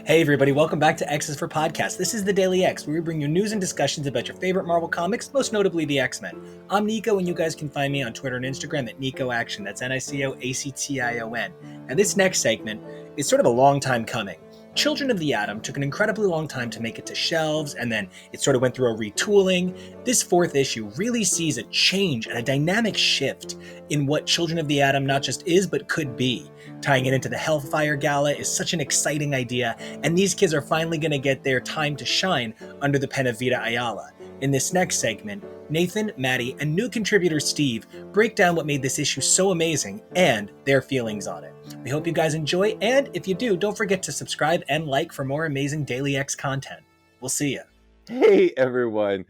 Hey everybody, welcome back to Xi4P Podcast. This is the Daily X, where we bring you news and discussions about your favorite Marvel comics, most notably the X-Men. I'm Nico, and you guys can find me on Twitter and Instagram at NicoAction. That's NicoAction. And this next segment is sort of a long time coming. Children of the Atom took an incredibly long time to make it to shelves, and then it sort of went through a retooling. This fourth issue really sees a change and a dynamic shift in what Children of the Atom not just is, but could be. Tying it into the Hellfire Gala is such an exciting idea, and these kids are finally going to get their time to shine under the pen of Vita Ayala. In this next segment, Nathan, Maddie, and new contributor Steve break down what made this issue so amazing and their feelings on it. We hope you guys enjoy, and if you do, don't forget to subscribe and like for more amazing Daily X content. We'll see ya. Hey everyone,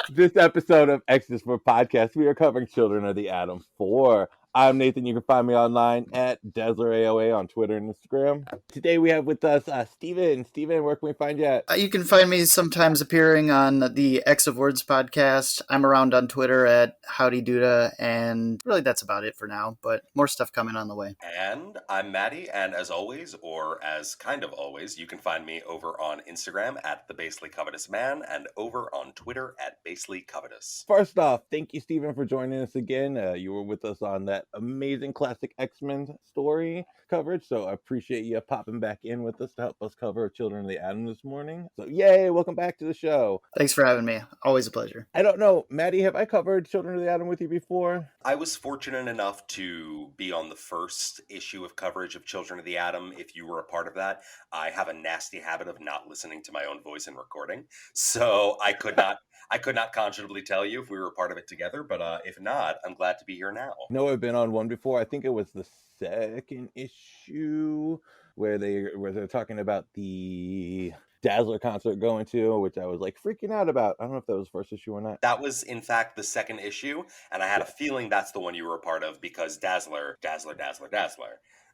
this episode of Xi4P Podcast, we are covering Children of the Atom 4. I'm Nathan. You can find me online at DazzlerAOA on Twitter and Instagram. Today we have with us Steven. Steven, where can we find you at? You can find me sometimes appearing on the X of Words podcast. I'm around on Twitter at Howdy Duda, and really that's about it for now, but more stuff coming on the way. And I'm Maddie, and as always, or as kind of always, you can find me over on Instagram at The Basely Covetous Man and over on Twitter at Basely Covetous. First off, thank you, Steven, for joining us again. You were with us on that amazing classic X-Men story coverage, so I appreciate you popping back in with us to help us cover Children of the Atom this morning. So yay, welcome back to the show. Thanks for having me. Always a pleasure. I don't know, Maddie, have I covered Children of the Atom with you before? I was fortunate enough to be on the first issue of coverage of Children of the Atom. If you were a part of that, I have a nasty habit of not listening to my own voice in recording, so I could not conscionably tell you if we were a part of it together, but if not, I'm glad to be here now. No, I've been on one before. I think it was the second issue where they're talking about the Dazzler concert going to, which I was like freaking out about. I don't know if that was the first issue or not. That was in fact the second issue, and I had a feeling that's the one you were a part of because Dazzler.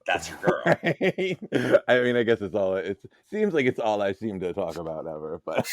That's your girl. Right? I mean, I guess it seems like it's all I seem to talk about ever, but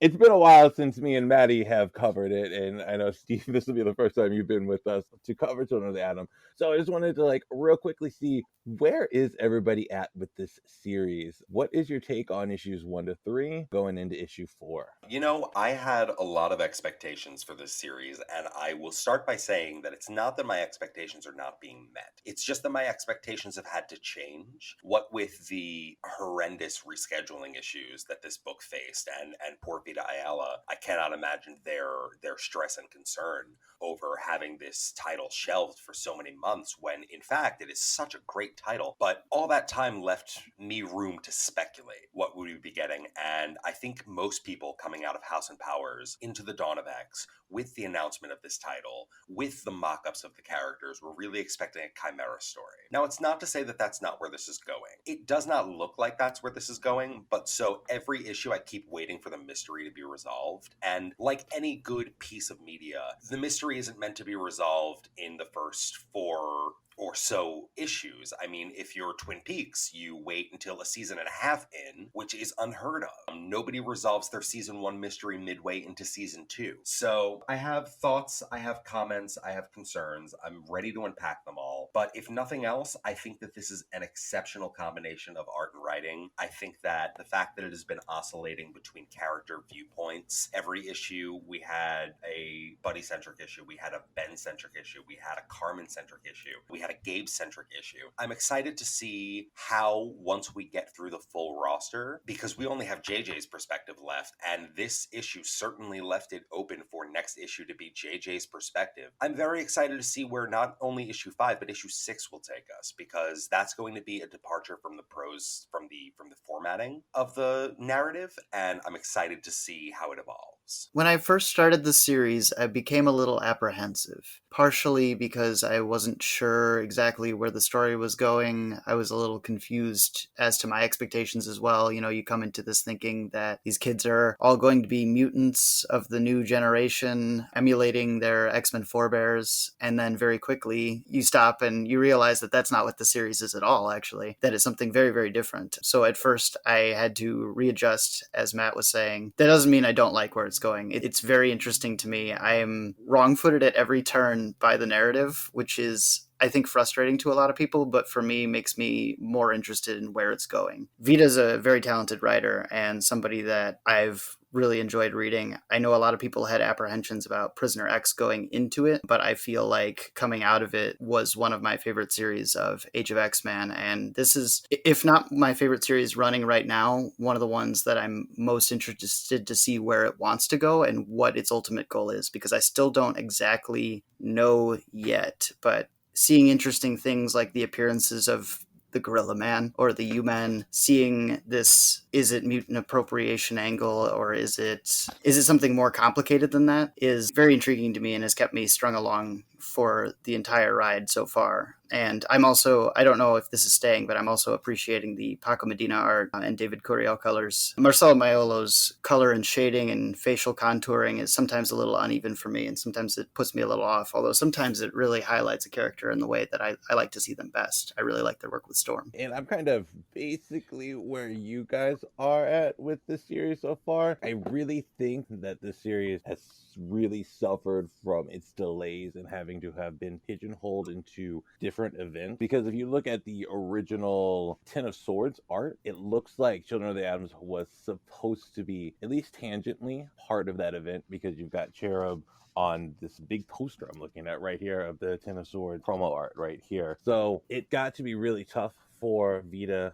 it's been a while since me and Maddie have covered it, and I know, Steve, this will be the first time you've been with us to cover Children of the Atom. So I just wanted to real quickly see, where is everybody at with this series? What is your take on issues 1 to 3 going into issue 4? You know, I had a lot of expectations for this series, and I will start by saying that it's not that my expectations are not being met. It's just that my expectations have had to change. What with the horrendous rescheduling issues that this book faced, and poor Vita Ayala, I cannot imagine their stress and concern over having this title shelved for so many months when, in fact, it is such a great title. But all that time left me room to speculate what would we be getting, and I think most people coming out of House and Powers into the Dawn of X with the announcement of this title, with the mock-ups of the characters, were really expecting a Chimera story. Now, it's not to say that that's not where this is going. It does not look like that's where this is going, but so every issue I keep waiting for the mystery to be resolved, and like any good piece of media, the mystery isn't meant to be resolved in the first 4 or so issues. I mean, if you're Twin Peaks, you wait until a season and a half in, which is unheard of. Nobody resolves their season 1 mystery midway into season 2. So I have thoughts, I have comments, I have concerns. I'm ready to unpack them all. But if nothing else, I think that this is an exceptional combination of art and writing. I think that the fact that it has been oscillating between character viewpoints, every issue we had a Buddy-centric issue, we had a Ben-centric issue, we had a Carmen-centric issue, we had a Gabe-centric issue. I'm excited to see how, once we get through the full roster, because we only have JJ's perspective left, and this issue certainly left it open for next issue to be JJ's perspective. I'm very excited to see where not only issue 5, but issue 6 will take us, because that's going to be a departure from the prose, from the formatting of the narrative, and I'm excited to see how it evolves. When I first started the series, I became a little apprehensive, partially because I wasn't sure exactly where the story was going. I was a little confused as to my expectations as well. You know, you come into this thinking that these kids are all going to be mutants of the new generation, emulating their X-Men forebears, and then very quickly you stop and you realize that that's not what the series is at all, actually. That is something very, very different. So at first I had to readjust, as Matt was saying. That doesn't mean I don't like where it's going. It's very interesting to me. I am wrong-footed at every turn by the narrative, which is I think, frustrating to a lot of people, but for me makes me more interested in where it's going. Vita's a very talented writer and somebody that I've really enjoyed reading. I know a lot of people had apprehensions about Prisoner X going into it, but I feel like coming out of it was one of my favorite series of Age of X-Men. And this is, if not my favorite series running right now, one of the ones that I'm most interested to see where it wants to go and what its ultimate goal is, because I still don't exactly know yet. But seeing interesting things like the appearances of the Gorilla Man or the U-Man, seeing this, is it mutant appropriation angle or is it something more complicated than that, is very intriguing to me and has kept me strung along for the entire ride so far. And I'm also, I don't know if this is staying, but I'm also appreciating the Paco Medina art and David Curiel colors. Marcelo Maiolo's color and shading and facial contouring is sometimes a little uneven for me, and sometimes it puts me a little off, although sometimes it really highlights a character in the way that I like to see them best. I really like their work with Storm. And I'm kind of basically where you guys are at with this series so far. I really think that this series has really suffered from its delays and having to have been pigeonholed into different events. Because if you look at the original Ten of Swords art, it looks like Children of the Atoms was supposed to be at least tangentially part of that event, because you've got Cherub on this big poster I'm looking at right here of the Ten of Swords promo art right here. So it got to be really tough for Vita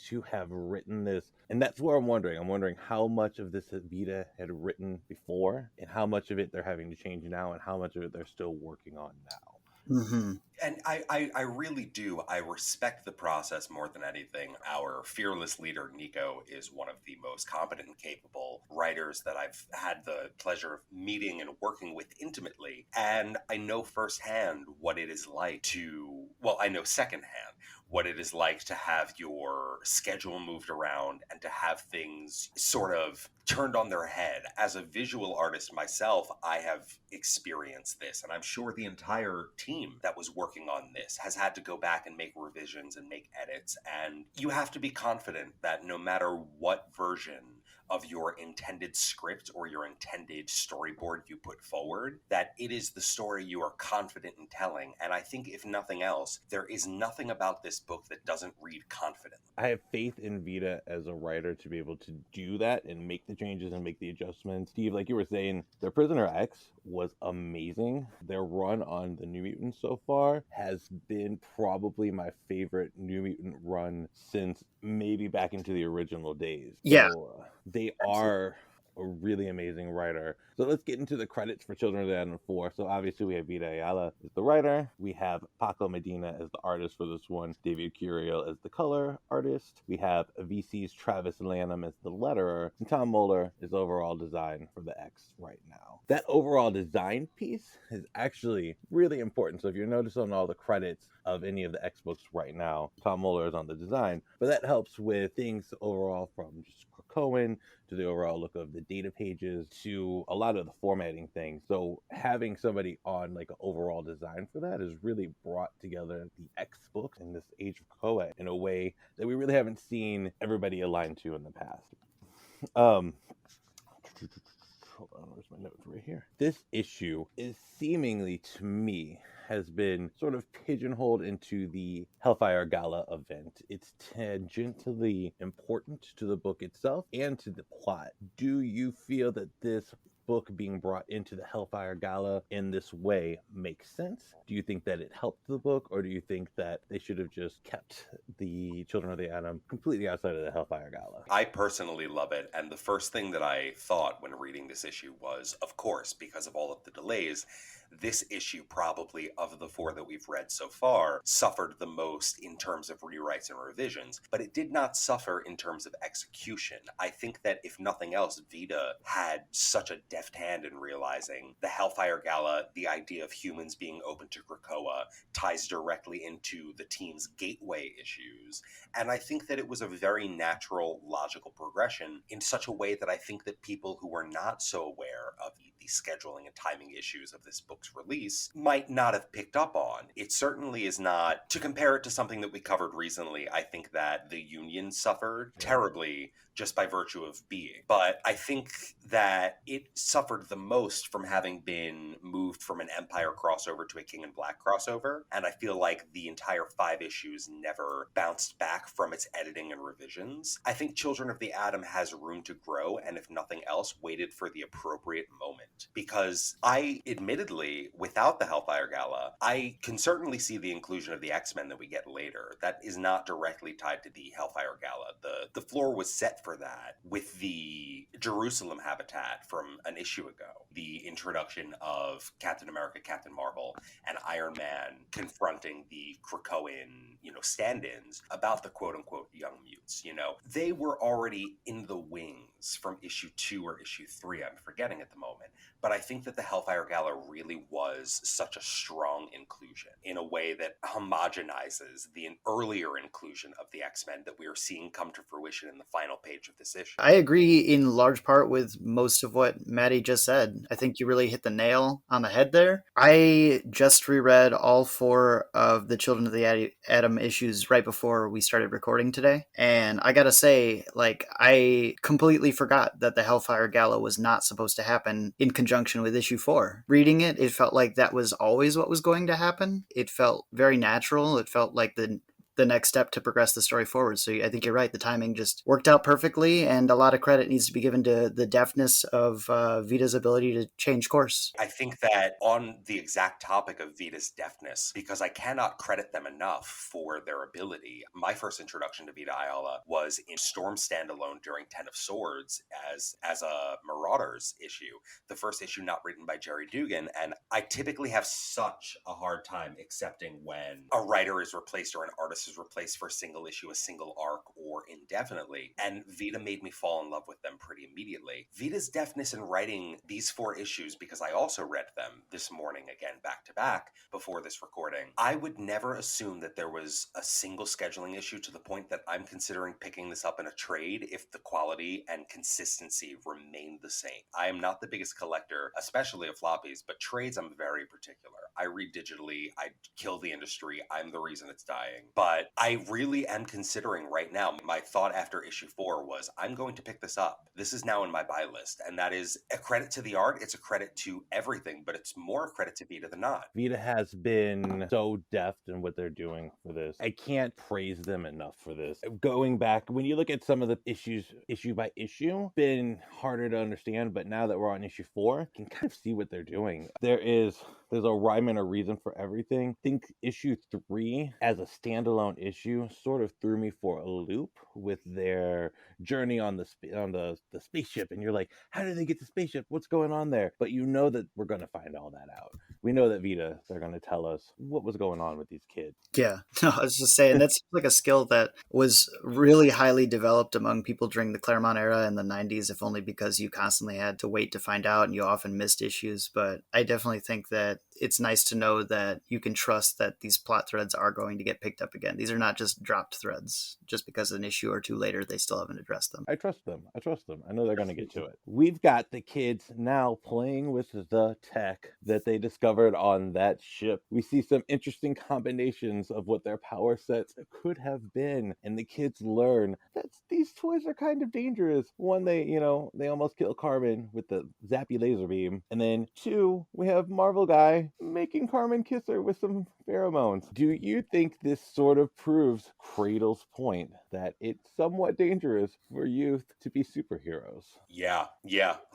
to have written this. And that's where I'm wondering how much of this Vita had written before and how much of it they're having to change now and how much of it they're still working on now. Mm-hmm. And I really do. I respect the process more than anything. Our fearless leader, Nico, is one of the most competent and capable writers that I've had the pleasure of meeting and working with intimately. And I know firsthand what it is like to, well, I know secondhand what it is like to have your schedule moved around and to have things sort of turned on their head. As a visual artist myself, I have experienced this, and I'm sure the entire team that was working on this has had to go back and make revisions and make edits, and you have to be confident that no matter what version of your intended script or your intended storyboard you put forward, that it is the story you are confident in telling. And I think, if nothing else, there is nothing about this book that doesn't read confidently. I have faith in Vita as a writer to be able to do that and make the changes and make the adjustments. Steve, like you were saying, their Prisoner X was amazing. Their run on the New Mutants so far has been probably my favorite New Mutant run since maybe back into the original days. Yeah. So, they are a really amazing writer. So let's get into the credits for Children of the Atom 4. So obviously we have Vita Ayala as the writer. We have Paco Medina as the artist for this one. David Curiel as the color artist. We have VC's Travis Lanham as the letterer. And Tom Moeller is overall design for the X right now. That overall design piece is actually really important. So if you're noticing on all the credits of any of the X books right now, Tom Moeller is on the design. But that helps with things overall from just Cohen to the overall look of the data pages to a lot of the formatting things. So having somebody on like an overall design for that has really brought together the X books in this Age of Koei in a way that we really haven't seen everybody aligned to in the past. Hold on, where's my notes? Right here. This issue is seemingly, to me, has been sort of pigeonholed into the Hellfire Gala event. It's tangentially important to the book itself and to the plot. Do you feel that this book being brought into the Hellfire Gala in this way makes sense? Do you think that it helped the book, or do you think that they should have just kept the Children of the Atom completely outside of the Hellfire Gala? I personally love it, and the first thing that I thought when reading this issue was, of course, because of all of the delays, this issue, probably of the four that we've read so far, suffered the most in terms of rewrites and revisions, but it did not suffer in terms of execution. I think that, if nothing else, Vita had such a deft hand in realizing the Hellfire Gala, the idea of humans being open to Krakoa, ties directly into the team's gateway issues, and I think that it was a very natural, logical progression in such a way that I think that people who were not so aware of the the scheduling and timing issues of this book's release might not have picked up on. It certainly is not, to compare it to something that we covered recently, I think that the Union suffered terribly just by virtue of being. But I think that it suffered the most from having been moved from an Empire crossover to a King in Black crossover. And I feel like the entire 5 issues never bounced back from its editing and revisions. I think Children of the Atom has room to grow, and if nothing else, waited for the appropriate moment. Because I, admittedly, without the Hellfire Gala, I can certainly see the inclusion of the X-Men that we get later. That is not directly tied to the Hellfire Gala. The floor was set for that with the Jerusalem habitat from an issue ago. The introduction of Captain America, Captain Marvel, and Iron Man confronting the Krakoan, stand-ins about the quote-unquote young mutes. They were already in the wings from issue 2 or issue 3, I'm forgetting at the moment. But I think that the Hellfire Gala really was such a strong inclusion in a way that homogenizes the earlier inclusion of the X-Men that we are seeing come to fruition in the final page of this issue. I agree in large part with most of what Maddie just said. I think you really hit the nail on the head there. I just reread all 4 of the Children of the Atom issues right before we started recording today. And I gotta say, I completely forgot that the Hellfire Gala was not supposed to happen in conjunction with issue 4. Reading it, it felt like that was always what was going to happen. It felt very natural. It felt like the next step to progress the story forward. So I think you're right. The timing just worked out perfectly, and a lot of credit needs to be given to the deftness of Vita's ability to change course. I think that on the exact topic of Vita's deftness, because I cannot credit them enough for their ability, my first introduction to Vita Ayala was in Storm Standalone during Ten of Swords as a Marauders issue, the first issue not written by Jerry Dugan, and I typically have such a hard time accepting when a writer is replaced or an artist is replaced for a single issue, a single arc, or indefinitely. And Vita made me fall in love with them pretty immediately. Vita's deftness in writing these 4 issues, because I also read them this morning again back to back before this recording, I would never assume that there was a single scheduling issue to the point that I'm considering picking this up in a trade if the quality and consistency remain the same. I am not the biggest collector, especially of floppies, but trades I'm very particular. I read digitally, I kill the industry, I'm the reason it's dying. But I really am considering right now, my thought after issue 4 was, I'm going to pick this up. This is now in my buy list. And that is a credit to the art. It's a credit to everything, but it's more a credit to Vita than not. Vita has been so deft in what they're doing for this. I can't praise them enough for this. Going back, when you look at some of the issues, issue by issue, been harder to understand, but now that we're on issue 4, you can kind of see what they're doing. There's a rhyme and a reason for everything. I think issue 3 as a standalone issue sort of threw me for a loop with their journey on the spaceship, and you're like, how did they get the spaceship? What's going on there? But you know that we're going to find all that out. We know that Vita, they're going to tell us what was going on with these kids. Yeah, no, I was just saying that's like a skill that was really highly developed among people during the Claremont era in the 90s, if only because you constantly had to wait to find out and you often missed issues. But I definitely think that it's nice to know that you can trust that these plot threads are going to get picked up again. These are not just dropped threads. Just because an issue or 2 later, they still haven't addressed them. I trust them. I know they're going to get to it. We've got the kids now playing with the tech that they discovered on that ship. We see some interesting combinations of what their power sets could have been. And the kids learn that these toys are kind of dangerous. 1, they almost kill Carmen with the zappy laser beam. And then 2, we have Marvel Guy making Carmen kiss her with some pheromones. Do you think this sort of proves Cradle's point that it's somewhat dangerous for youth to be superheroes? Yeah,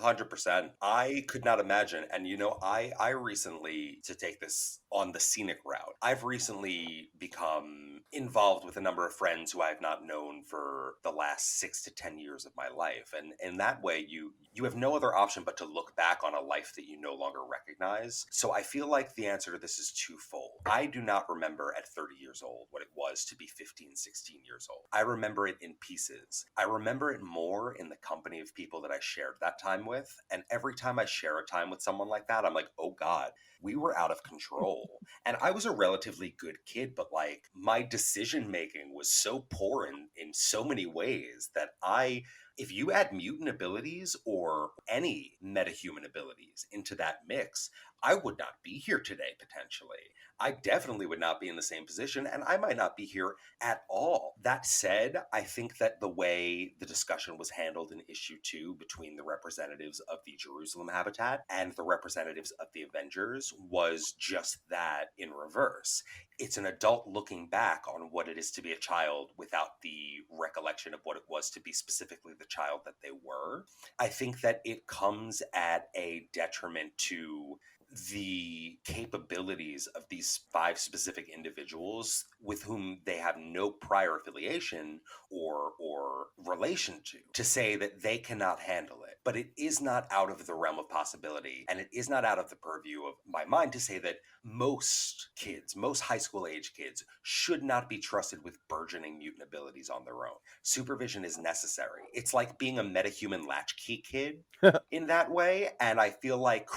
100%. I could not imagine. And I recently, to take this on the scenic route, I've recently become involved with a number of friends who I have not known for the last 6 to 10 years of my life. And in that way, you have no other option but to look back on a life that you no longer recognize. So I feel like the answer to this is twofold. I do not remember at 30 years old what it was to be 15, 16 years old. I remember it in pieces. I remember it more in the company of people that I shared that time with. And every time I share a time with someone like that, I'm like, oh God, we were out of control. And I was a relatively good kid, but my decision making was so poor in in so many ways that if you add mutant abilities or any metahuman abilities into that mix, I would not be here today, potentially. I definitely would not be in the same position, and I might not be here at all. That said, I think that the way the discussion was handled in issue 2 between the representatives of the Jerusalem habitat and the representatives of the Avengers was just that in reverse. It's an adult looking back on what it is to be a child without the recollection of what it was to be specifically the child that they were. I think that it comes at a detriment to the capabilities of these 5 specific individuals with whom they have no prior affiliation or relation to say that they cannot handle it. But it is not out of the realm of possibility, and it is not out of the purview of my mind to say that most kids, most high school age kids, should not be trusted with burgeoning mutant abilities on their own. Supervision is necessary. It's like being a metahuman latchkey kid in that way, and I feel like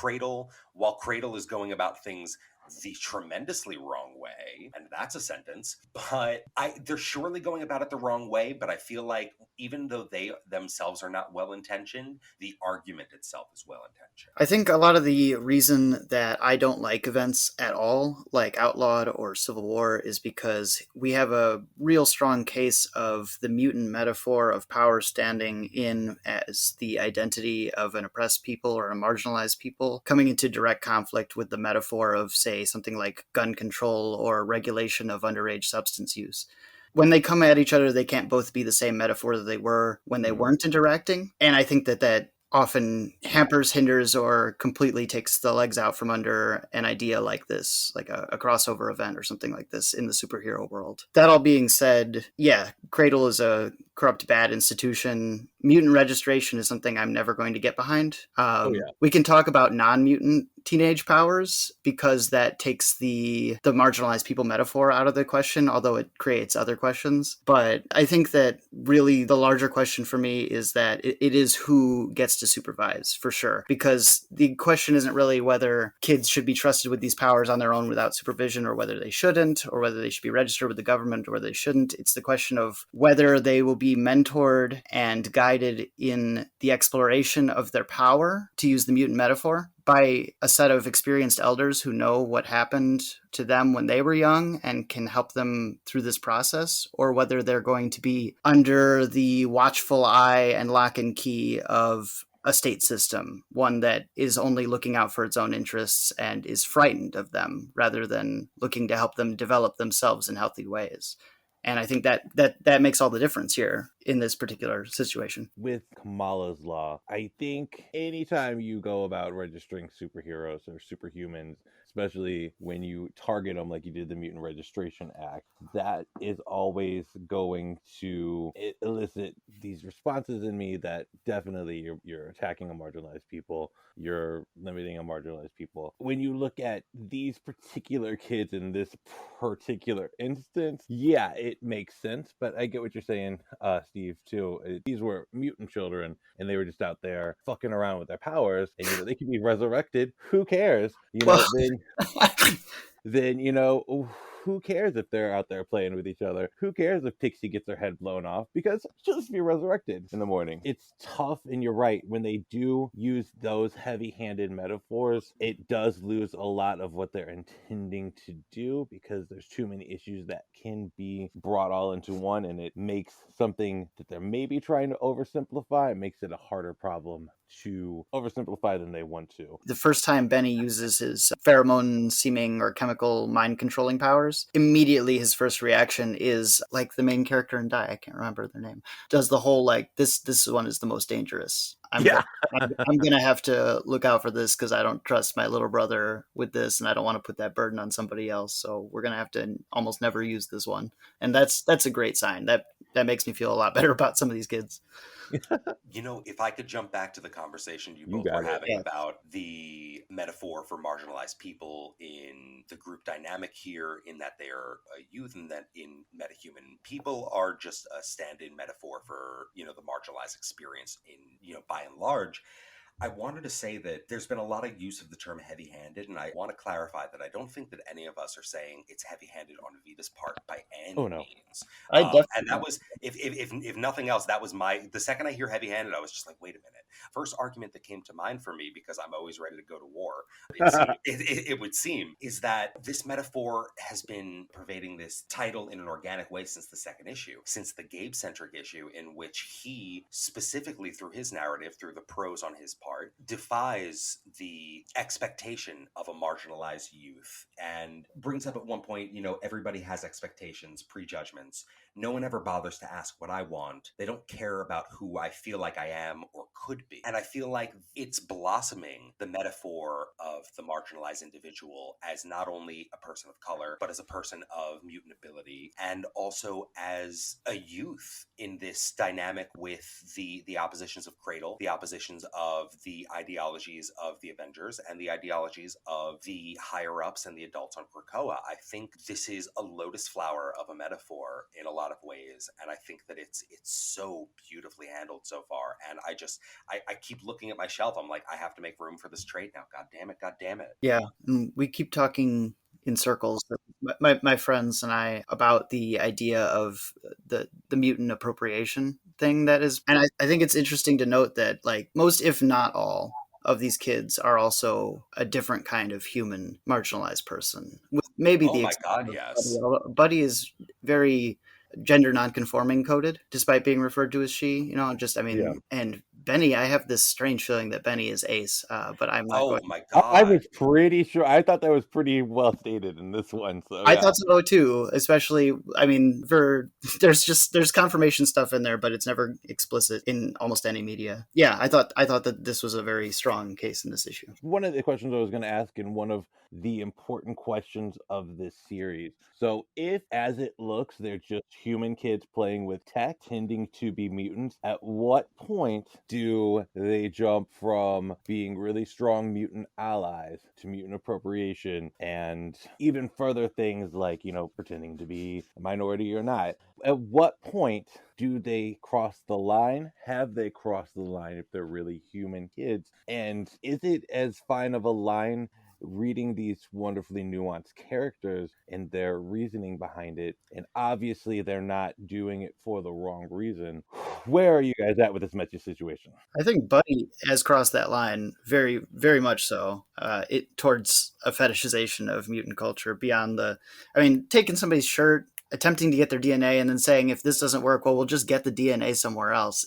while Cradle is going about things the tremendously wrong way, and that's a sentence, but they're surely going about it the wrong way, but I feel like even though they themselves are not well-intentioned, the argument itself is well-intentioned. I think a lot of the reason that I don't like events at all, like Outlawed or Civil War, is because we have a real strong case of the mutant metaphor of power standing in as the identity of an oppressed people or a marginalized people, coming into direct conflict with the metaphor of, say, something like gun control or regulation of underage substance use. When they come at each other, they can't both be the same metaphor that they were when they weren't interacting. And I think that often hampers, hinders, or completely takes the legs out from under an idea like this, like a crossover event or something like this in the superhero world. That all being said, yeah, Cradle is a corrupt, bad institution. Mutant registration is something I'm never going to get behind. We can talk about non-mutant teenage powers because that takes the marginalized people metaphor out of the question, although it creates other questions. But I think that really the larger question for me is that it is who gets to supervise, for sure. Because the question isn't really whether kids should be trusted with these powers on their own without supervision, or whether they shouldn't, or whether they should be registered with the government, or whether they shouldn't. It's the question of whether they will be mentored and guided in the exploration of their power, to use the mutant metaphor, by a set of experienced elders who know what happened to them when they were young and can help them through this process, or whether they're going to be under the watchful eye and lock and key of a state system, one that is only looking out for its own interests and is frightened of them rather than looking to help them develop themselves in healthy ways. And I think that makes all the difference here in this particular situation. With Kamala's law, I think anytime you go about registering superheroes or superhumans, especially when you target them like you did the Mutant Registration Act, that is always going to elicit these responses in me that definitely you're attacking a marginalized people, you're limiting a marginalized people. When you look at these particular kids in this particular instance, yeah, it makes sense, but I get what you're saying, Steve, too. These were mutant children, and they were just out there fucking around with their powers, and they could be resurrected. Who cares? Then who cares if they're out there playing with each other? Who cares if Pixie gets her head blown off? Because she'll just be resurrected in the morning. It's tough, and you're right. When they do use those heavy-handed metaphors, it does lose a lot of what they're intending to do, because there's too many issues that can be brought all into one, and it makes something that they're maybe trying to oversimplify. It makes it a harder problem to oversimplify than they want to. The first time Benny uses his pheromone seeming or chemical mind controlling powers, immediately his first reaction is like the main character in Die, I can't remember their name, does the whole like this one is the most dangerous. I'm gonna have to look out for this because I don't trust my little brother with this, and I don't want to put that burden on somebody else. So we're gonna have to almost never use this one, and that's a great sign. That makes me feel a lot better about some of these kids. If I could jump back to the conversation you both were having about the metaphor for marginalized people in the group dynamic here, in that they are a youth, and that in metahuman people are just a stand-in metaphor for, the marginalized experience in, by and large. I wanted to say that there's been a lot of use of the term heavy-handed, and I want to clarify that I don't think that any of us are saying it's heavy-handed on Vita's part by any Oh no. means. I And that definitely. was, if nothing else, that was the second I hear heavy-handed, I was just like, wait a minute. First argument that came to mind for me, because I'm always ready to go to war, it would seem, is that this metaphor has been pervading this title in an organic way since the second issue, since the Gabe-centric issue, in which he, specifically through his narrative, through the prose on his part, defies the expectation of a marginalized youth and brings up at one point, everybody has expectations, prejudgments. No one ever bothers to ask what I want. They don't care about who I feel like I am or could be. And I feel like it's blossoming the metaphor of the marginalized individual as not only a person of color, but as a person of mutant ability, and also as a youth in this dynamic with the oppositions of Cradle, the oppositions of the ideologies of the Avengers, and the ideologies of the higher ups and the adults on Krakoa. I think this is a lotus flower of a metaphor in a lot of ways, and I think that it's so beautifully handled so far. And I keep looking at my shelf. I'm like, I have to make room for this trade now. God damn it! God damn it! Yeah, and we keep talking in circles, my friends and I, about the idea of the mutant appropriation thing that is, and I think it's interesting to note that like most, if not all, of these kids are also a different kind of human marginalized person, with maybe Oh the my exception God, of yes. Buddy. Buddy is very gender nonconforming coded, despite being referred to as she. Just I Yeah. mean, and Benny, I have this strange feeling that Benny is ace, but I'm not going. Oh my I God. was pretty sure. I thought that was pretty well stated in this one. So I yeah. thought so too, especially I mean for there's confirmation stuff in there, but it's never explicit in almost any media. Yeah, I thought that this was a very strong case in this issue. One of the questions I was going to ask, and one of the important questions of this series. So, if as it looks, they're just human kids playing with tech, tending to be mutants, at what point do they jump from being really strong mutant allies to mutant appropriation and even further things like, pretending to be a minority or not? At what point do they cross the line? Have they crossed the line if they're really human kids? And is it as fine of a line reading these wonderfully nuanced characters and their reasoning behind it? And obviously, they're not doing it for the wrong reason. Where are you guys at with this messy situation? I think Buddy has crossed that line very, very much so. It towards a fetishization of mutant culture beyond I mean, taking somebody's shirt, attempting to get their DNA, and then saying if this doesn't work, well, we'll just get the DNA somewhere else.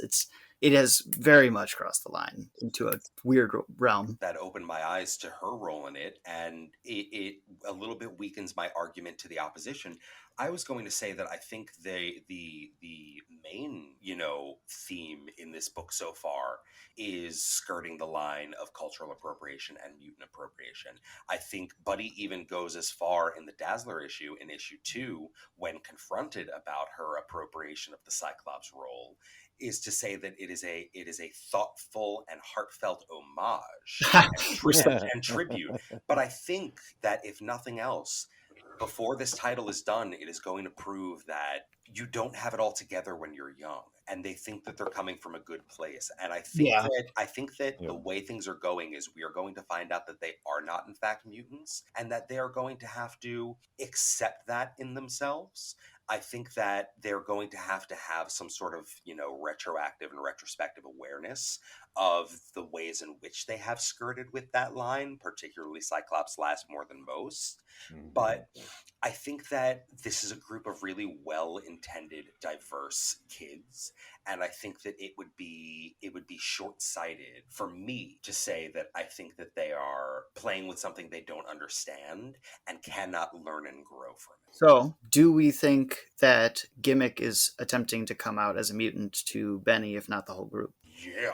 It has very much crossed the line into a weird realm. That opened my eyes to her role in it, and it a little bit weakens my argument to the opposition. I was going to say that I think the main theme in this book so far is skirting the line of cultural appropriation and mutant appropriation. I think Buddy even goes as far in the Dazzler issue, in issue 2, when confronted about her appropriation of the Cyclops role, is to say that it is a thoughtful and heartfelt homage and tribute. But I think that if nothing else, before this title is done, it is going to prove that you don't have it all together when you're young, and they think that they're coming from a good place. And Yeah. I think that Yeah. the way things are going is we are going to find out that they are not in fact mutants, and that they are going to have to accept that in themselves. I think that they're going to have some sort of, retroactive and retrospective awareness of the ways in which they have skirted with that line, particularly Cyclops last more than most. But I think that this is a group of really well-intended, diverse kids, and I think that it would be short-sighted for me to say that I think that they are playing with something they don't understand and cannot learn and grow from it. So, do we think that Gimmick is attempting to come out as a mutant to Benny, if not the whole group? Yeah.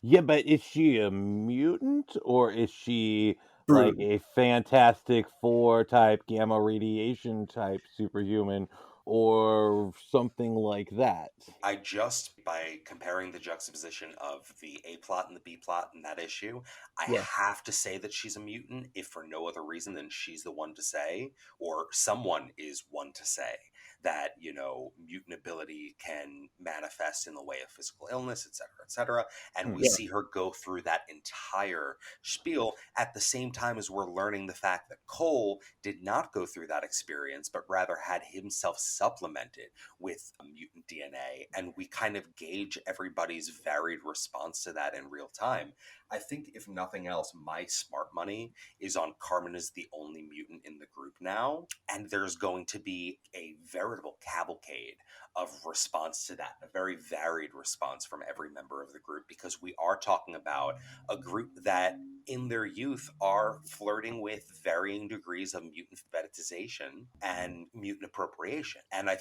Yeah, but is she a mutant or is she like Brood. a Fantastic Four type gamma radiation type superhuman or something like that? I just, by comparing the juxtaposition of the A plot and the B plot in that issue, I Yeah. have to say that she's a mutant, if for no other reason than she's the one to say, or someone is one to say, that, mutant ability can manifest in the way of physical illness, et cetera. And we Yeah. see her go through that entire spiel at the same time as we're learning the fact that Cole did not go through that experience, but rather had himself supplemented with mutant DNA. And we kind of gauge everybody's varied response to that in real time. I think, if nothing else, my smart money is on Carmen is the only mutant in the group now. And there's going to be a veritable cavalcade of response to that, a very varied response from every member of the group, because we are talking about a group that in their youth are flirting with varying degrees of mutant fetishization and mutant appropriation. And I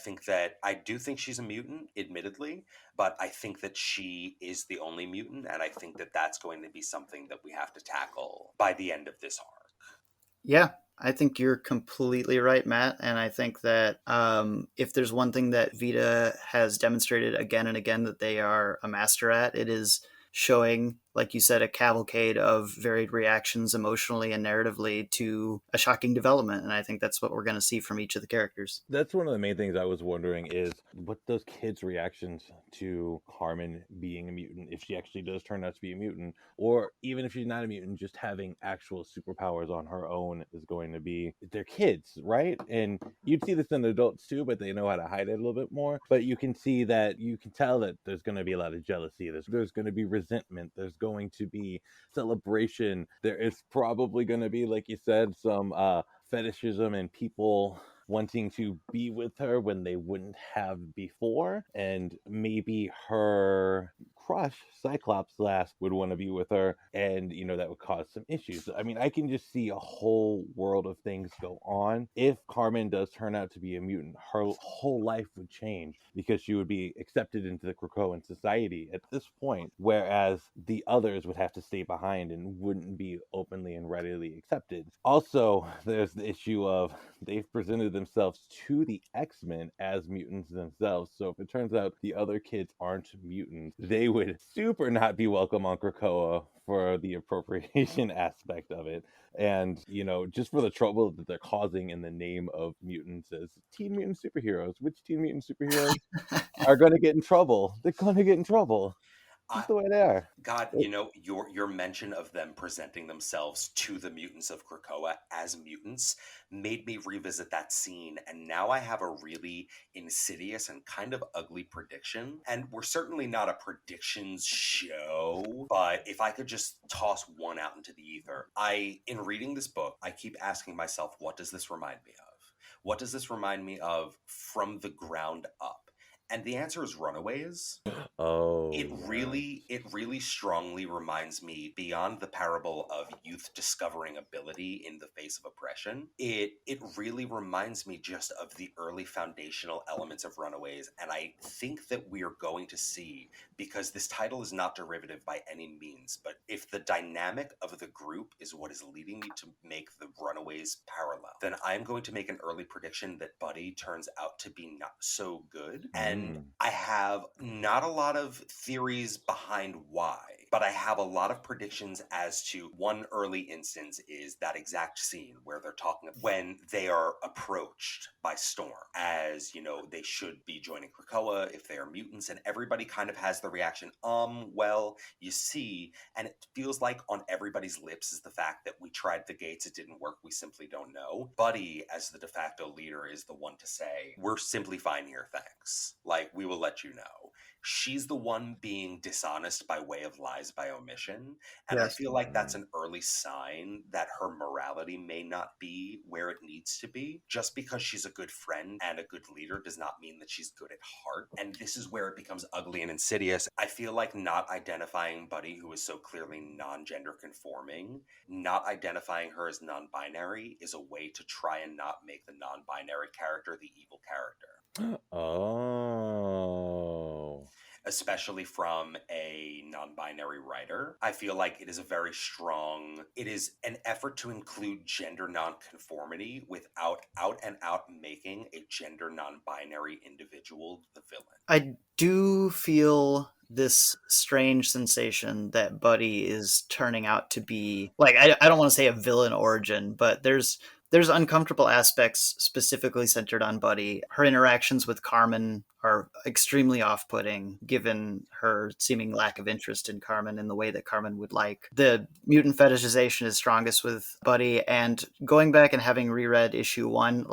do think she's a mutant, admittedly, but I think that she is the only mutant, and I think that that's going to be something that we have to tackle by the end of this arc. Yeah, I think you're completely right, Matt. And I think that if there's one thing that Vita has demonstrated again and again that they are a master at, it is showing, like you said, a cavalcade of varied reactions emotionally and narratively to a shocking development. And I think that's what we're going to see from each of the characters. That's one of the main things I was wondering is what those kids' reactions to Carmen being a mutant, if she actually does turn out to be a mutant, or even if she's not a mutant, just having actual superpowers on her own is going to be, they're kids, right? And you'd see this in adults too, but they know how to hide it a little bit more. But you can tell that there's going to be a lot of jealousy. There's going to be resentment. There's going to be celebration. There is probably going to be, like you said, some fetishism and people wanting to be with her when they wouldn't have before, and maybe her crush Cyclops last would want to be with her, and that would cause some issues. I mean, I can just see a whole world of things go on. If Carmen does turn out to be a mutant, her whole life would change because she would be accepted into the Krakoan society at this point, whereas the others would have to stay behind and wouldn't be openly and readily accepted. Also, there's the issue of they've presented themselves to the X-Men as mutants themselves. So if it turns out the other kids aren't mutants, they would super not be welcome on Krakoa for the appropriation aspect of it. And, just for the trouble that they're causing in the name of mutants as Teen Mutant Superheroes, which Teen Mutant Superheroes are going to get in trouble. They're going to get in trouble. Just the way they are. God, your mention of them presenting themselves to the mutants of Krakoa as mutants made me revisit that scene, and now I have a really insidious and kind of ugly prediction. And we're certainly not a predictions show, but if I could just toss one out into the ether, in reading this book, I keep asking myself, what does this remind me of? What does this remind me of from the ground up? And the answer is Runaways. Oh, It really strongly reminds me, beyond the parable of youth discovering ability in the face of oppression, it really reminds me just of the early foundational elements of Runaways. And I think that we are going to see, because this title is not derivative by any means, but if the dynamic of the group is what is leading me to make the Runaways parallel, then I'm going to make an early prediction that Buddy turns out to be not so good. And I have not a lot of theories behind why, but I have a lot of predictions as to one early instance is that exact scene where they're talking when they are approached by Storm as, they should be joining Krakoa if they are mutants, and everybody kind of has the reaction, well, you see, and it feels like on everybody's lips is the fact that we tried the gates, it didn't work, we simply don't know. Buddy, as the de facto leader, is the one to say, we're simply fine here, thanks. Like, we will let you know. She's the one being dishonest by way of lies by omission. And Yes. I feel like that's an early sign that her morality may not be where it needs to be. Just because she's a good friend and a good leader does not mean that she's good at heart. And this is where it becomes ugly and insidious. I feel like not identifying Buddy, who is so clearly non-gender conforming, not identifying her as non-binary is a way to try and not make the non-binary character the evil character. Oh. Especially from a non-binary writer. I feel like it is it is an effort to include gender non-conformity without out and out making a gender non-binary individual the villain. I do feel this strange sensation that Buddy is turning out to be, like, I don't want to say a villain origin, but there's there's uncomfortable aspects specifically centered on Buddy. Her interactions with Carmen are extremely off-putting, given her seeming lack of interest in Carmen in the way that Carmen would like. The mutant fetishization is strongest with Buddy, and going back and having reread issue 1,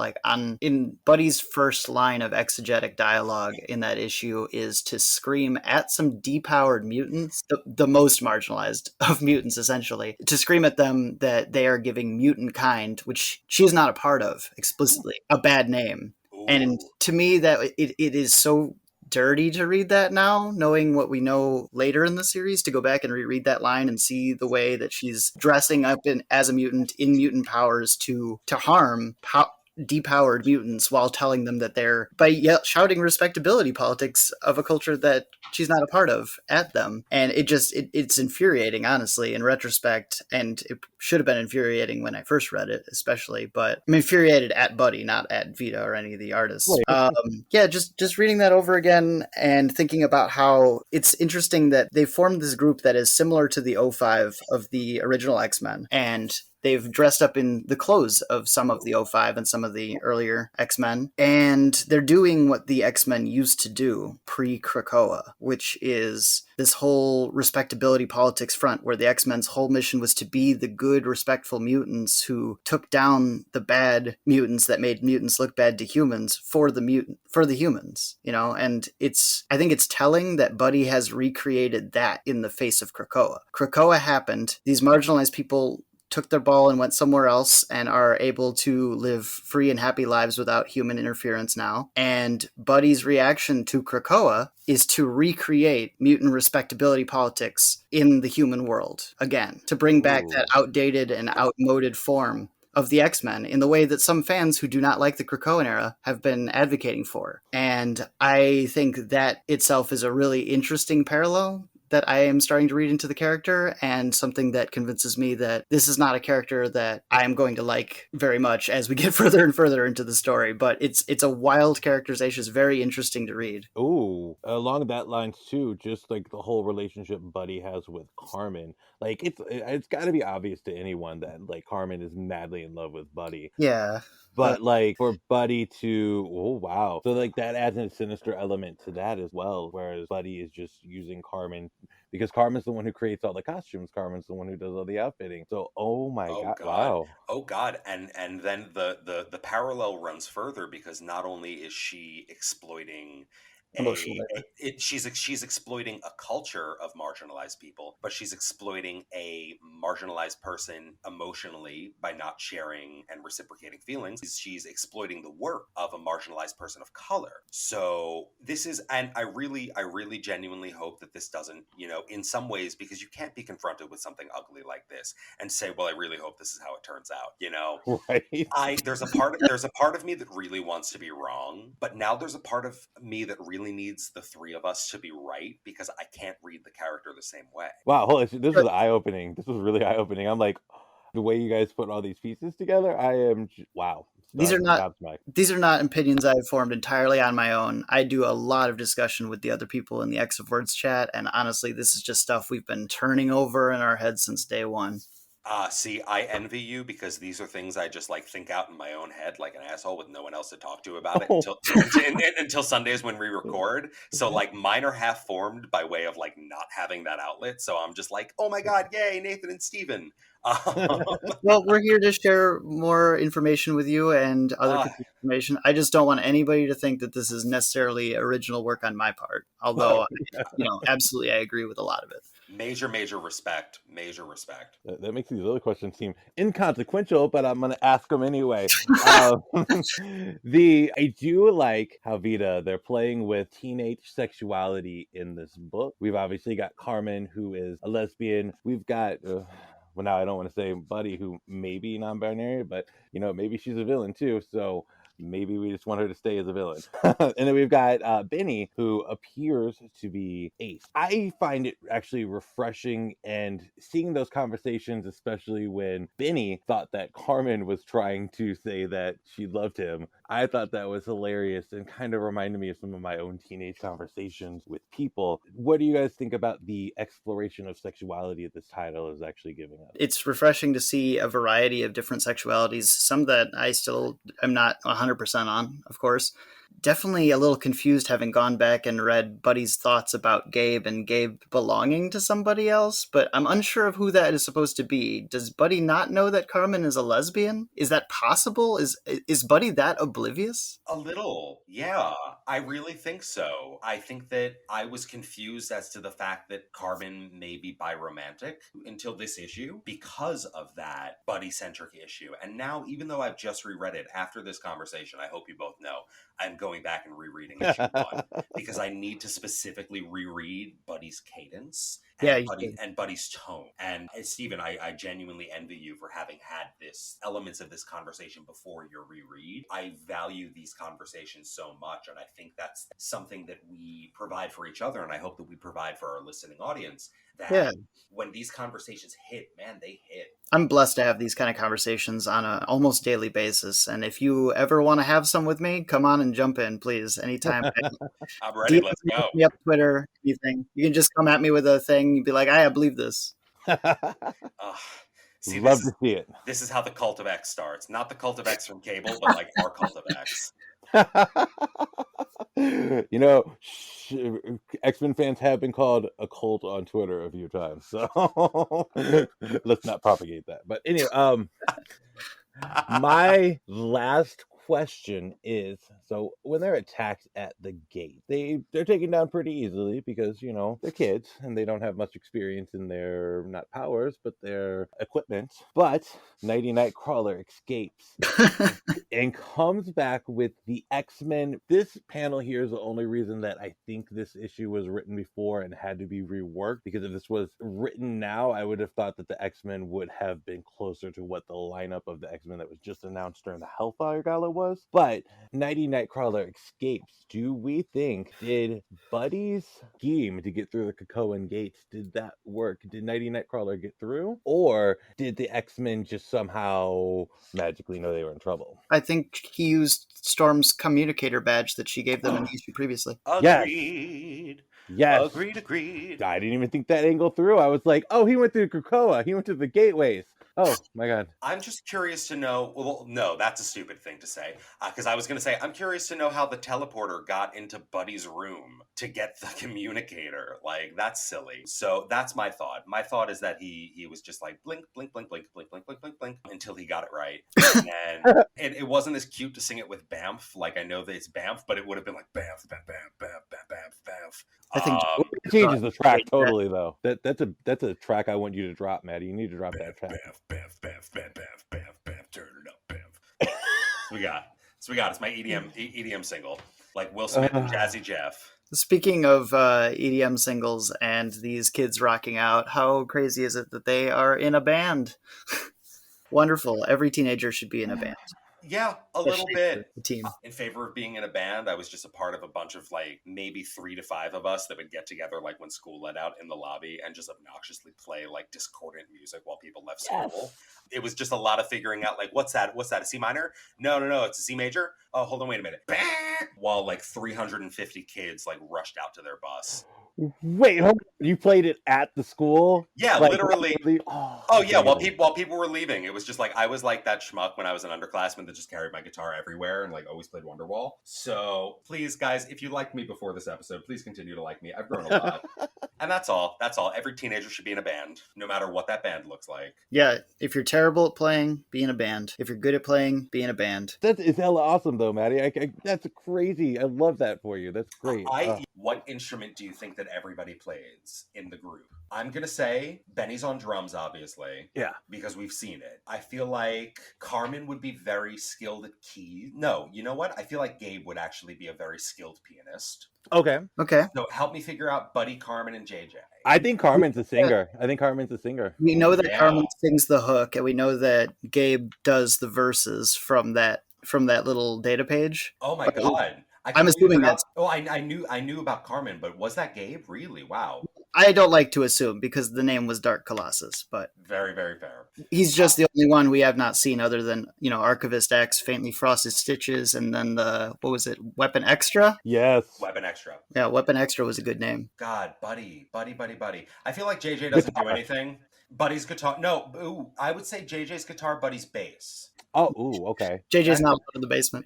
in Buddy's first line of exegetic dialogue in that issue is to scream at some depowered mutants, the most marginalized of mutants essentially, to scream at them that they are giving mutant kind, which she is not a part of, explicitly, a bad name. And to me, that it is so dirty to read that now, knowing what we know later in the series, to go back and reread that line and see the way that she's dressing up as a mutant in mutant powers to harm depowered mutants while telling them that they're, by shouting respectability politics of a culture that she's not a part of at them. And it's infuriating, honestly, in retrospect, and it should have been infuriating when I first read it, especially, but I'm infuriated at Buddy, not at Vita or any of the artists. Just reading that over again and thinking about how it's interesting that they formed this group that is similar to the 05 of the original X-Men, and they've dressed up in the clothes of some of the 05 and some of the earlier X-Men, and they're doing what the X-Men used to do pre-Krakoa, which is this whole respectability politics front, where the X-Men's whole mission was to be the good, respectful mutants who took down the bad mutants that made mutants look bad to humans for the humans, and I think it's telling that Buddy has recreated that in the face of Krakoa. Krakoa happened, these marginalized people took their ball and went somewhere else and are able to live free and happy lives without human interference now. And Buddy's reaction to Krakoa is to recreate mutant respectability politics in the human world again, to bring back that outdated and outmoded form of the X-Men in the way that some fans who do not like the Krakoan era have been advocating for. And I think that itself is a really interesting parallel that I am starting to read into the character, and something that convinces me that this is not a character that I am going to like very much as we get further and further into the story. But it's a wild characterization. It's very interesting to read. Ooh, along that lines too, just like the whole relationship Buddy has with Carmen. Like it's got to be obvious to anyone that like Carmen is madly in love with Buddy. Yeah. But like for Buddy to, oh wow, so like that adds a sinister element to that as well. Whereas Buddy is just using Carmen because Carmen's the one who creates all the costumes. Carmen's the one who does all the outfitting. So oh my god, wow, oh god, and then the parallel runs further, because not only is she exploiting she's exploiting a culture of marginalized people, but she's exploiting a marginalized person emotionally by not sharing and reciprocating feelings. She's exploiting the work of a marginalized person of color. So this is, and I really genuinely hope that this doesn't, in some ways, because you can't be confronted with something ugly like this and say, well, I really hope this is how it turns out, right? There's a part of me that really wants to be wrong, but now there's a part of me that really needs the three of us to be right, because I can't read the character the same way. Wow, this was eye-opening. This was really eye-opening. I'm like, the way you guys put all these pieces together, I am wow. These are not opinions I've formed entirely on my own. I do a lot of discussion with the other people in the X of Words chat, and honestly, this is just stuff we've been turning over in our heads since day one. See, I envy you, because these are things I just think out in my own head like an asshole with no one else to talk to about it until Sundays when we record. So mine are half formed by way of not having that outlet. So I'm just like, oh my God, yay, Nathan and Steven. Well, we're here to share more information with you and other information. I just don't want anybody to think that this is necessarily original work on my part. Although, absolutely, I agree with a lot of it. Major respect. Major respect. That makes these other questions seem inconsequential, but I'm going to ask them anyway. I do like how Vita, they're playing with teenage sexuality in this book. We've obviously got Carmen, who is a lesbian. We've got... well, now I don't want to say Buddy, who may be non-binary, but maybe she's a villain too. So maybe we just want her to stay as a villain. And then we've got Benny, who appears to be Ace. I find it actually refreshing, and seeing those conversations, especially when Benny thought that Carmen was trying to say that she loved him. I thought that was hilarious and kind of reminded me of some of my own teenage conversations with people. What do you guys think about the exploration of sexuality that this title is actually giving us? It's refreshing to see a variety of different sexualities, some that I still am not 100% on, of course. Definitely a little confused having gone back and read Buddy's thoughts about Gabe and Gabe belonging to somebody else, but I'm unsure of who that is supposed to be. Does Buddy not know that Carmen is a lesbian? Is that possible? Is Buddy that oblivious? A little, yeah. I really think so. I think that I was confused as to the fact that Carmen may be biromantic until this issue because of that buddy-centric issue. And now, even though I've just reread it after this conversation, I hope you both know, I'm going back and rereading issue 1 because I need to specifically reread Buddy's cadence and, Buddy's tone. And Stephen, I genuinely envy you for having had this elements of this conversation before your reread. I value these conversations so much, and I think that's something that we provide for each other, and I hope that we provide for our listening audience, that when these conversations hit, man, they hit. I'm blessed to have these kind of conversations on an almost daily basis. And if you ever want to have some with me, come on and jump in, please. Anytime. I'm ready. Let's go. Me up Twitter, anything. You can just come at me with a thing. You'd be like, I believe this. See, love to see it. This is how the Cult of X starts. Not the Cult of X from cable, but like our Cult of X. You know, X-Men fans have been called a cult on Twitter a few times, so let's not propagate that. But anyway, my last question is, so when they're attacked at the gate, they're taken down pretty easily because, you know, they're kids and they don't have much experience in their, not powers, but their equipment. But Nighty Nightcrawler escapes and comes back with the X-Men. This panel here is the only reason that I think this issue was written before and had to be reworked, because if this was written now, I would have thought that the X-Men would have been closer to what the lineup of the X-Men that was just announced during the Hellfire Gala was. But Nighty Nightcrawler escapes. Do we think, did Buddy's scheme to get through the Krakoan gates, did that work? Did Nighty Nightcrawler get through? Or did the X-Men just somehow magically know they were in trouble? I think he used Storm's communicator badge that she gave them in the issue previously. Agreed. Yes. Agreed. I didn't even think that angle through. I was like, oh, he went through Krakoa. He went to the gateways. Oh, my God. I'm just curious to know, well, no, that's a stupid thing to say, because I was going to say, I'm curious to know how the teleporter got into Buddy's room to get the communicator. Like, that's silly. So that's my thought. My thought is that he was just like, blink, blink, blink, blink, blink, blink, blink, blink, blink, until he got it right. And it wasn't as cute to sing it with Bamf. Like, I know that it's Bamf, but it would have been like, Bamf, Bamf, Bamf, Bamf, Bamf, Bamf, Bamf. I think it changes the track totally, though. That's a track I want you to drop, Maddie. You need to drop that track. Bamf, turn it up, Bamf. we got. It's my EDM single, like Will Smith and Jazzy Jeff. Speaking of EDM singles and these kids rocking out, how crazy is it that they are in a band? Wonderful. Every teenager should be in a band. Yeah, a little bit. The team. In favor of being in a band, I was just a part of a bunch of like maybe 3 to 5 of us that would get together like when school let out in the lobby and just obnoxiously play like discordant music while people left school. Yes. It was just a lot of figuring out like, what's that? A C minor? No, it's a C major. Oh, hold on, wait a minute. While like 350 kids like rushed out to their bus. Wait, you played it at the school? Yeah, like, literally. Oh yeah, while people were leaving, it was just like I was like that schmuck when I was an underclassman that just carried my guitar everywhere and like always played Wonderwall. So please, guys, if you liked me before this episode, please continue to like me. I've grown a lot. And that's all. Every teenager should be in a band, no matter what that band looks like. Yeah, if you're terrible at playing, be in a band. If you're good at playing, be in a band. It's hella awesome, though, Maddie. That's crazy. I love that for you. That's great. What instrument do you think that everybody plays in the group? I'm going to say Benny's on drums, obviously. Yeah. Because we've seen it. I feel like Carmen would be very skilled at keys. No, you know what? I feel like Gabe would actually be a very skilled pianist. Okay. So help me figure out Buddy, Carmen, and JJ. I think Carmen's a singer. We know that Carmen sings the hook, and we know that Gabe does the verses from that little data page. Oh my God. I'm assuming that's. Oh, I knew about Carmen, but was that Gabe? Really? Wow. I don't like to assume because the name was Dark Colossus, but Very, very fair. he's just the only one we have not seen other than, Archivist X, Faintly Frosted Stitches, and then what was it, Weapon Extra? Yes. Weapon Extra. Yeah, Weapon Extra was a good name. God, Buddy. I feel like JJ doesn't do anything. Buddy's guitar. No, I would say JJ's guitar, Buddy's bass. Oh, ooh, okay. JJ's not in the basement.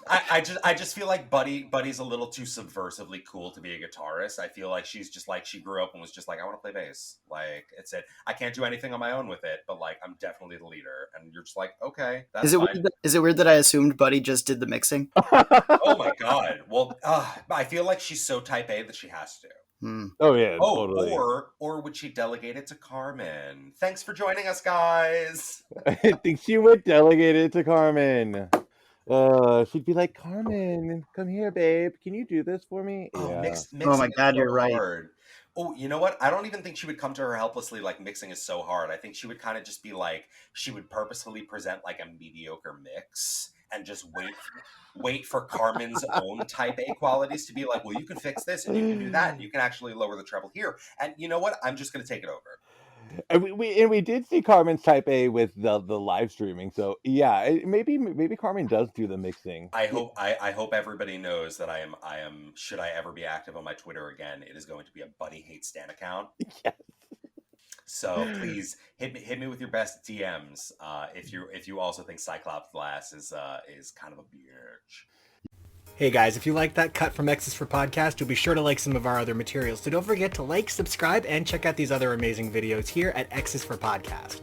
I just feel like Buddy's a little too subversively cool to be a guitarist. I feel like she's just like, she grew up and was just like, I want to play bass. Like, it's it. I can't do anything on my own with it, but like, I'm definitely the leader. And you're just like, okay, that's Is it fine. is it weird that I assumed Buddy just did the mixing? Oh my God. Well, I feel like she's so type A that she has to. Oh yeah, totally. Or would she delegate it to Carmen? Thanks for joining us, guys. I think she would delegate it to Carmen. She'd be like, Carmen, come here, babe. Can you do this for me? Oh, Yeah. mixing Oh my God, is so you're right. hard. Oh, you know what? I don't even think she would come to her helplessly like mixing is so hard. I think she would kind of just be like, she would purposefully present like a mediocre mix and just wait for Carmen's own type A qualities to be like, well, you can fix this and you can do that and you can actually lower the treble here. And you know what? I'm just going to take it over. And we did see Carmen's type A with the live streaming, so yeah, maybe Carmen does do the mixing. I hope everybody knows that I am. Should I ever be active on my Twitter again, it is going to be a Buddy Hates Stan account. Yes. So please hit me with your best DMs if you also think Cyclops Glass is kind of a bitch. Hey guys, if you like that cut from X's4 Podcast, you'll be sure to like some of our other materials. So don't forget to like, subscribe, and check out these other amazing videos here at X's4 Podcast.